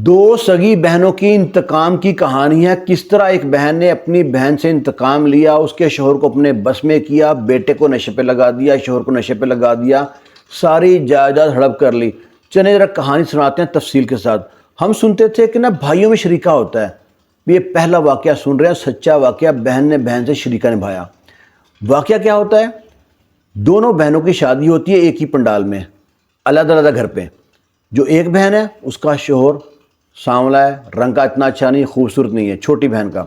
دو سگی بہنوں کی انتقام کی کہانی ہے، کس طرح ایک بہن نے اپنی بہن سے انتقام لیا، اس کے شوہر کو اپنے بس میں کیا، بیٹے کو نشے پہ لگا دیا، شوہر کو نشے پہ لگا دیا، ساری جائیداد ہڑپ کر لی۔ چلیں ذرا کہانی سناتے ہیں تفصیل کے ساتھ۔ ہم سنتے تھے کہ بھائیوں میں شریکہ ہوتا ہے، یہ پہلا واقعہ سن رہے ہیں، سچا واقعہ، بہن نے بہن سے شریکہ نبھایا۔ واقعہ کیا ہوتا ہے؟ دونوں بہنوں کی شادی ہوتی ہے ایک ہی پنڈال میں، علیحدہ علیحدہ گھر پہ۔ جو ایک بہن ہے اس کا شوہر سانولا ہے، رنگ کا اتنا اچھا نہیں، خوبصورت نہیں ہے، چھوٹی بہن کا،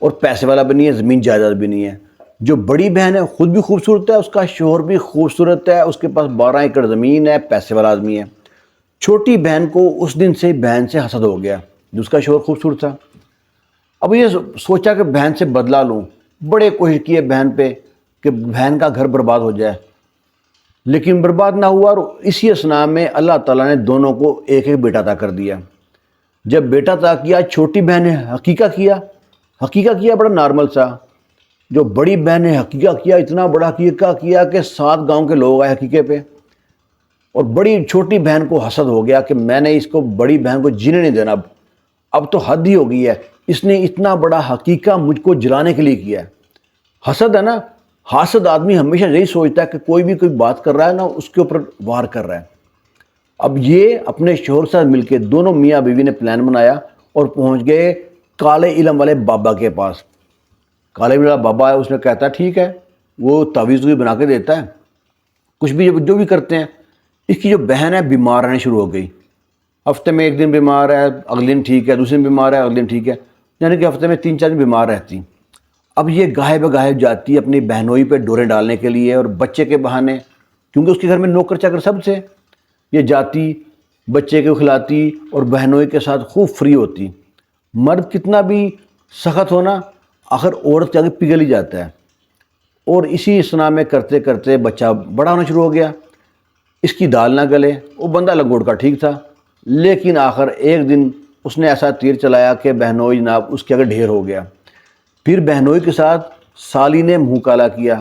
اور پیسے والا بھی نہیں ہے، زمین جائیداد بھی نہیں ہے۔ جو بڑی بہن ہے خود بھی خوبصورت ہے، اس کا شوہر بھی خوبصورت ہے، اس کے پاس 12 ایکڑ زمین ہے، پیسے والا آدمی ہے۔ چھوٹی بہن کو اس دن سے بہن سے حسد ہو گیا جو اس کا شوہر خوبصورت تھا۔ اب یہ سوچا کہ بہن سے بدلہ لوں، بڑے کوشش کیے بہن پہ کہ بہن کا گھر برباد ہو جائے، لیکن برباد نہ ہوا، اور اسی اسنا میں اللہ تعالیٰ نے دونوں کو ایک ایک بیٹا عطا کر دیا۔ جب بیٹا عطا کیا، چھوٹی بہن نے حقیقہ کیا بڑا نارمل سا۔ جو بڑی بہن نے حقیقہ کیا، اتنا بڑا حقیقہ کیا کہ 7 گاؤں کے لوگ آئے حقیقے پہ، اور بڑی چھوٹی بہن کو حسد ہو گیا کہ میں نے اس کو، بڑی بہن کو جینے نہیں دینا، اب تو حد ہی ہو گئی ہے، اس نے اتنا بڑا حقیقہ مجھ کو جلانے کے لیے کیا ہے۔ حسد ہے نا، حاسد آدمی ہمیشہ یہی سوچتا ہے کہ کوئی بھی کوئی بات کر رہا ہے نا، اس کے اوپر وار کر رہا ہے۔ اب یہ اپنے شوہر سے مل کے دونوں میاں بیوی نے پلان بنایا اور پہنچ گئے کالے علم والے بابا کے پاس۔ کالے علم والا بابا ہے، اس نے کہتا ہے ٹھیک ہے، وہ تعویذ بھی بنا کے دیتا ہے، کچھ بھی جو بھی کرتے ہیں۔ اس کی جو بہن ہے بیمار رہنے شروع ہو گئی، ہفتے میں 1 دن بیمار ہے، اگلے دن ٹھیک ہے، دوسرے دن بیمار ہے، اگلے دن ٹھیک ہے، یعنی کہ ہفتے میں 3-4 دن بیمار رہتی۔ اب یہ گاہے بگاہے جاتی اپنی بہنوئی پہ ڈورے ڈالنے کے لیے، اور بچے کے بہانے، کیونکہ اس کے گھر میں نوکر چاکر سب تھے، یہ جاتی، بچے کو کھلاتی اور بہنوئی کے ساتھ خوب فری ہوتی۔ مرد کتنا بھی سخت ہونا، آخر عورت جا کے پگھل ہی جاتا ہے، اور اسی اسنا میں کرتے کرتے بچہ بڑا ہونا شروع ہو گیا۔ اس کی دال نہ گلے، وہ بندہ لنگوٹ کا ٹھیک تھا، لیکن آخر ایک دن اس نے ایسا تیر چلایا کہ بہنوئی جناب اس کے آگے ڈھیر ہو گیا۔ پھر بہنوئی کے ساتھ سالی نے منہ کالا کیا۔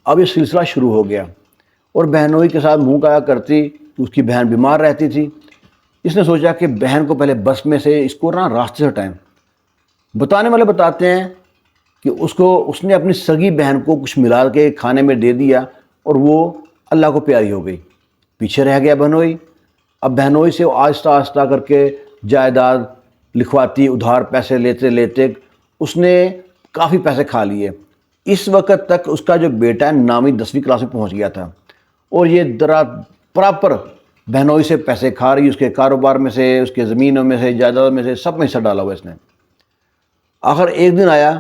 اب یہ سلسلہ شروع ہو گیا، اور بہنوئی کے ساتھ منہ کالا کرتی، اس کی بہن بیمار رہتی تھی۔ اس نے سوچا کہ بہن کو پہلے بس میں سے اس کو راستے سے ہٹائیں۔ بتانے والے بتاتے ہیں کہ اس نے اپنی سگی بہن کو کچھ ملا کے کھانے میں دے دیا، اور وہ اللہ کو پیاری ہو گئی، پیچھے رہ گیا بہنوئی۔ اب بہنوئی سے آہستہ آہستہ کر کے جائیداد لکھواتی، ادھار پیسے لیتے لیتے اس نے کافی پیسے کھا لیے۔ اس وقت تک اس کا جو بیٹا ہے نامی 10ویں کلاس میں پہنچ گیا تھا، اور یہ پراپر بہنوئی سے پیسے کھا رہی، اس کے کاروبار میں سے، اس کے زمینوں میں سے، جائیداد میں سے، سب میں حصہ ڈالا ہوا اس نے۔ آخر ایک دن آیا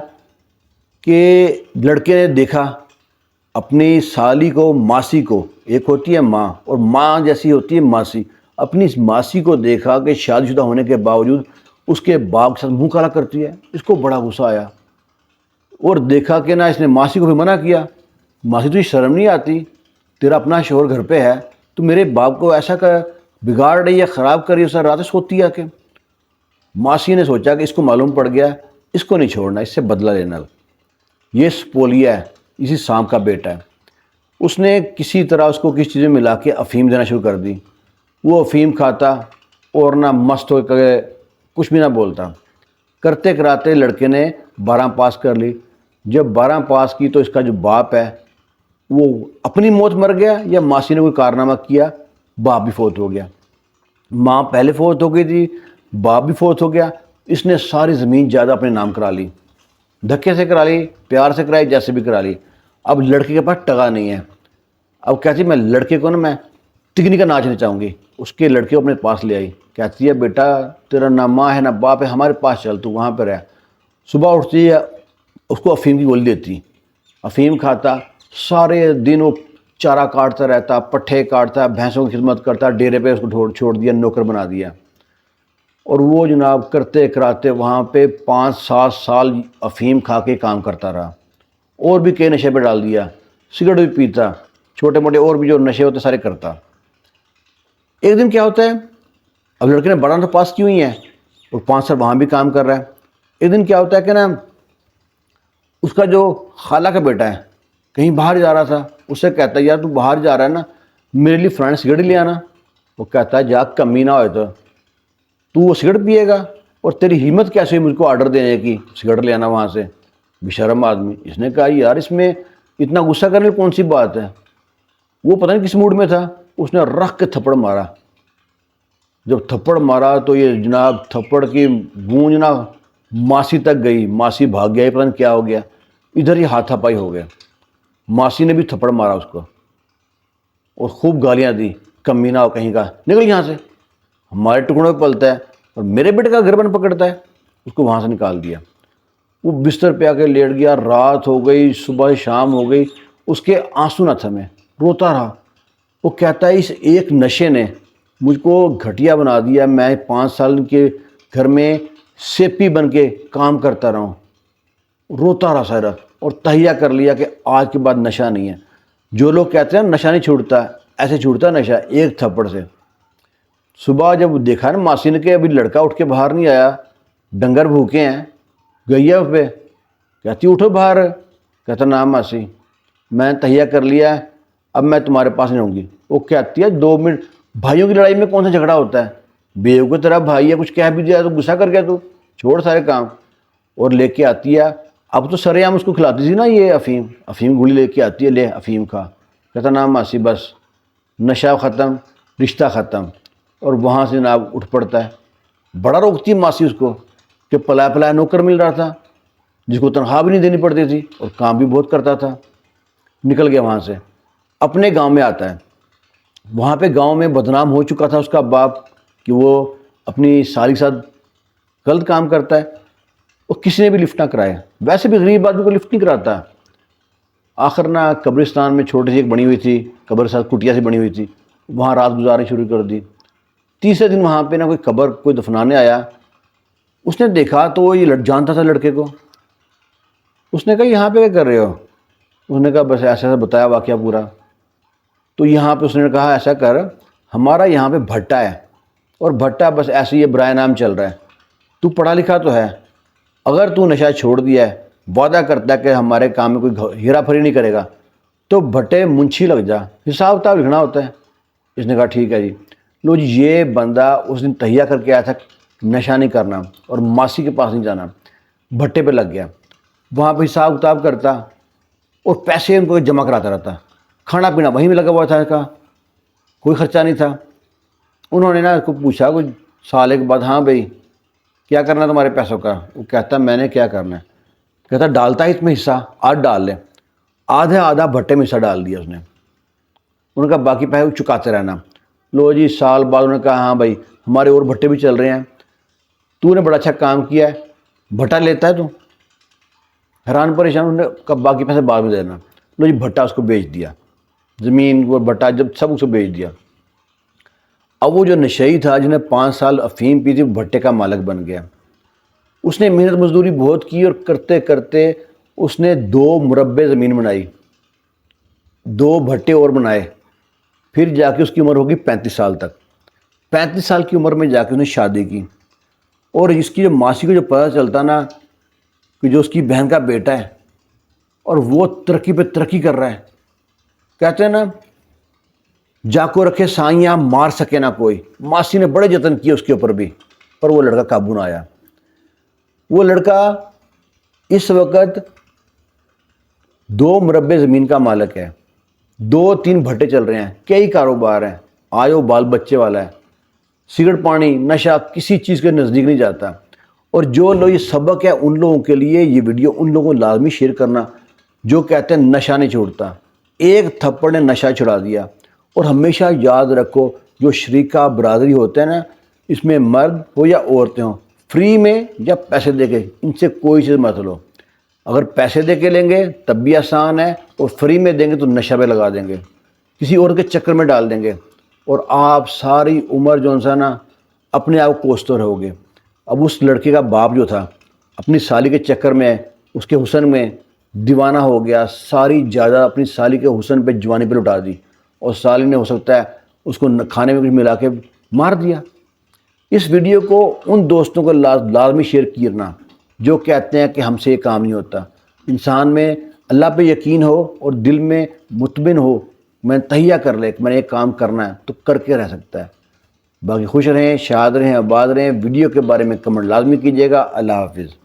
کہ لڑکے نے دیکھا اپنی سالی کو، ماسی کو، ایک ہوتی ہے ماں اور ماں جیسی ہوتی ہے ماسی، اپنی اس ماسی کو دیکھا کہ شادی شدہ ہونے کے باوجود اس کے باپ کے ساتھ منہ کالا کرتی ہے۔ اس کو بڑا غصہ آیا، اور دیکھا کہ اس نے ماسی کو بھی منع کیا، ماسی تجھے شرم نہیں آتی، تیرا اپنا شوہر گھر پہ ہے، تو میرے باپ کو ایسا بگاڑ رہی ہے، خراب کر رہی ہے، اس رات سوتی ہے کہ۔ ماسی نے سوچا کہ اس کو معلوم پڑ گیا، اس کو نہیں چھوڑنا، اس سے بدلہ لینا۔ یہ سپولیا ہے، اسی سام کا بیٹا ہے۔ اس نے کسی طرح اس کو کسی چیز میں ملا کے افیم دینا شروع کر دی۔ وہ افیم کھاتا اور مست ہو کے کچھ بھی نہ بولتا۔ کرتے کراتے لڑکے نے 12 پاس کر لی۔ جب 12 پاس کی تو اس کا جو باپ ہے وہ اپنی موت مر گیا، یا ماسی نے کوئی کارنامہ کیا، باپ بھی فوت ہو گیا۔ ماں پہلے فوت ہو گئی تھی، باپ بھی فوت ہو گیا۔ اس نے ساری زمین جائیداد اپنے نام کرا لی، دھکے سے کرا لی، پیار سے کرائی، جیسے بھی کرا لی۔ اب لڑکے کے پاس ٹگا نہیں ہے۔ اب کہتی میں لڑکے کو میں ٹکنی کا ناچنا چاہوں گی۔ اس کے لڑکے کو اپنے پاس لے آئی، کہتی ہے بیٹا تیرا نہ ماں ہے نہ باپ ہے، ہمارے پاس چل، تو وہاں پر ہے۔ صبح اٹھتی ہے، اس کو افیم کی گولی دیتی، افیم کھاتا، سارے دن وہ چارہ کاٹتا رہتا، پٹھے کاٹتا، بھینسوں کی خدمت کرتا، ڈیرے پہ اس کو چھوڑ دیا، نوکر بنا دیا۔ اور وہ جناب کرتے کراتے وہاں پہ 5-7 سال افیم کھا کے کام کرتا رہا، اور بھی کئی نشے پہ ڈال دیا، سگریٹ بھی پیتا، چھوٹے موٹے اور بھی جو نشے ہوتے سارے کرتا۔ ایک دن کیا ہوتا ہے، اب لڑکے نے 12 تو پاس کی ہوئی ہیں اور 5 سال وہاں بھی کام کر رہا ہے۔ ایک دن کیا ہوتا ہے کہ اس کا جو خالہ کا بیٹا ہے کہیں باہر جا رہا تھا، اس سے کہتا ہے یار تو باہر جا رہا ہے نا، میرے لیے فرینڈ سگریٹ لے آنا۔ وہ کہتا ہے جا کمی نہ ہوئے تو تو وہ سگریٹ پیے گا اور تیری ہمت کیسے ہوئی مجھ کو آرڈر دینے کی سگریٹ لے آنا وہاں سے؟ بےشرم آدمی۔ اس نے کہا یار اس میں اتنا غصہ کرنے کون سی بات ہے؟ وہ پتہ نہیں کس موڈ میں تھا، اس نے رکھ کے تھپڑ مارا۔ جب تھپڑ مارا تو یہ جناب تھپڑ کی گونج نا ماسی تک گئی، ماسی بھاگ گیا، پتہ نہیں کیا ہو گیا، ادھر ہی ہاتھا پائی ہو گیا۔ ماسی نے بھی تھپڑ مارا اس کو اور خوب گالیاں دی، کمینہ ہو کہیں کا، نکل یہاں سے، ہمارے ٹکڑوں پہ پلتا ہے اور میرے بیٹے کا گھر بن پکڑتا ہے۔ اس کو وہاں سے نکال دیا۔ وہ بستر پہ آ کے لیٹ گیا، رات ہو گئی، صبح شام ہو گئی، اس کے آنسو نہ تھمے، روتا رہا۔ وہ کہتا ہے اس ایک نشے نے مجھ کو گھٹیا بنا دیا، میں 5 سال کے گھر میں سیپی بن کے کام کرتا رہا ہوں۔ روتا رہا سارا اور تہیہ کر لیا کہ آج کے بعد نشہ نہیں ہے۔ جو لوگ کہتے ہیں نشہ نہیں چھوڑتا، ایسے چھوڑتا نشہ ایک تھپڑ سے۔ صبح جب دیکھا نا ماسی نے کہ ابھی لڑکا اٹھ کے باہر نہیں آیا، ڈنگر بھوکے ہیں، گئی ہے اس پہ، کہتی اٹھو باہر، کہتا نا ماسی میں تہیہ کر لیا ہے، اب میں تمہارے پاس نہیں ہوں گی۔ وہ کہتی ہے 2 منٹ، بھائیوں کی لڑائی میں کون سا جھگڑا ہوتا ہے؟ بیوی کی طرح بھائی ہے، کچھ کہہ بھی دیا تو غصہ کر گیا تو چھوڑ سارے کام۔ اور لے کے آتی ہے، اب تو سرے عام اس کو کھلاتی تھی نا یہ افیم گولی لے کے آتی ہے، لے افیم کھا۔ کہتا نا ماسی بس نشہ ختم، رشتہ ختم۔ اور وہاں سے جناب اٹھ پڑتا ہے۔ بڑا روکتی ہے ماسی اس کو کہ پلایا پلایا نوکر مل رہا تھا جس کو تنخواہ بھی نہیں دینی پڑتی تھی اور کام بھی بہت کرتا تھا۔ نکل گیا وہاں سے، اپنے گاؤں میں آتا ہے۔ وہاں پہ گاؤں میں بدنام ہو چکا تھا اس کا باپ کہ وہ اپنی سالی کے ساتھ غلط کام کرتا ہے، اور کسی نے بھی لفٹ نہ کرایا۔ ویسے بھی غریب آدمی کو لفٹ نہیں کراتا۔ آخر نہ قبرستان میں چھوٹی سی ایک بنی ہوئی تھی، قبر ساتھ کٹیا سی بنی ہوئی تھی، وہاں رات گزارنی شروع کر دی۔ تیسرے دن وہاں پہ نہ کوئی قبر کوئی دفنانے آیا، اس نے دیکھا تو وہ یہ جانتا تھا لڑکے کو۔ اس نے کہا یہاں پہ کیا کر رہے ہو؟ اس نے کہا بس ایسا ایسا بتایا واقعہ پورا۔ تو یہاں پہ اس نے کہا ایسا کر، ہمارا یہاں پہ بھٹا ہے، اور بھٹا بس ایسے ہی برائے نام چل رہا ہے، تو پڑھا لکھا تو ہے، اگر تو نشہ چھوڑ دیا ہے، وعدہ کرتا ہے کہ ہمارے کام میں کوئی ہیرا پھری نہیں کرے گا، تو بھٹے منشی لگ جا، حساب کتاب لکھنا ہوتا ہے۔ اس نے کہا ٹھیک ہے جی۔ لو جی، یہ بندہ اس دن تہیہ کر کے آیا تھا نشہ نہیں کرنا اور ماسی کے پاس نہیں جانا، بھٹے پہ لگ گیا، وہاں پہ حساب کتاب کرتا اور پیسے ان کو جمع کراتا رہتا، کھانا پینا وہیں میں لگا ہوا تھا اس کا، کوئی خرچہ نہیں تھا۔ انہوں نے نا اس کو پوچھا کچھ سال کے بعد، ہاں بھائی کیا کرنا ہے تمہارے پیسوں کا؟ وہ کہتا میں نے کیا کرنا ہے، کہتا ڈالتا ہے اس میں حصہ، آدھ ڈال لے، آدھا بھٹے میں حصہ ڈال دیا اس نے۔ انہوں نے کہا باقی پیسے چکاتے رہنا۔ لو جی، سال بعد انہوں نے کہا ہاں بھائی ہمارے اور بھٹے بھی چل رہے ہیں، تو نے بڑا اچھا کام کیا ہے، بھٹا لیتا ہے تو؟ حیران پریشان، انہوں نے کہا باقی پیسے بعد میں دینا۔ لو جی، بھٹا اس کو بیچ دیا، زمین وہ بھٹا جب سب اس کو بیچ دیا۔ اب وہ جو نشئی تھا جس نے 5 سال افیم پی تھی، وہ بھٹے کا مالک بن گیا۔ اس نے محنت مزدوری بہت کی اور کرتے کرتے اس نے 2 مربع زمین بنائی، 2 بھٹے اور بنائے، پھر جا کے اس کی عمر ہوگی 35 سال تک۔ 35 سال کی عمر میں جا کے اس نے شادی کی، اور اس کی جو ماسی کو جو پتہ چلتا نا کہ جو اس کی بہن کا بیٹا ہے اور وہ ترقی پہ ترقی کر رہا ہے، کہتے ہیں نا جا کو رکھے سائیاں مار سکے نہ کوئی، ماسی نے بڑے جتن کیے اس کے اوپر بھی، پر وہ لڑکا قابو نہ آیا۔ وہ لڑکا اس وقت 2 مربع زمین کا مالک ہے، 2-3 بھٹے چل رہے ہیں، کئی کاروبار ہیں، آئے بال بچے والا ہے، سگریٹ پانی نشہ کسی چیز کے نزدیک نہیں جاتا۔ اور جو لوگ یہ سبق ہے ان لوگوں کے لیے یہ ویڈیو ان لوگوں کو لازمی شیئر کرنا جو کہتے ہیں نشہ نہیں چھوڑتا۔ ایک تھپڑ نے نشہ چھڑا دیا۔ اور ہمیشہ یاد رکھو جو شریکہ برادری ہوتے ہیں نا، اس میں مرد ہو یا عورتیں ہوں، فری میں یا پیسے دے کے، ان سے کوئی چیز مت لو۔ اگر پیسے دے کے لیں گے تب بھی آسان ہے، اور فری میں دیں گے تو نشہ پہ لگا دیں گے، کسی اور کے چکر میں ڈال دیں گے، اور آپ ساری عمر جو ہے نا اپنے آپ کو کوستے رہو گے۔ اب اس لڑکے کا باپ جو تھا اپنی سالی کے چکر میں، اس کے حسن میں دیوانہ ہو گیا، ساری جائیداد اپنی سالی کے حسن پہ جوانی پہ لٹا دی، اور سالی نے ہو سکتا ہے اس کو کھانے میں کچھ ملا کے مار دیا۔ اس ویڈیو کو ان دوستوں کو لازمی شیئر کرنا جو کہتے ہیں کہ ہم سے یہ کام نہیں ہوتا۔ انسان میں اللہ پہ یقین ہو اور دل میں مطمئن ہو، میں تہیہ کر لے کہ میں نے یہ کام کرنا ہے، تو کر کے رہ سکتا ہے۔ باقی خوش رہیں، شاد رہیں، آباد رہیں۔ ویڈیو کے بارے میں کمنٹ لازمی کیجیے گا۔ اللہ حافظ۔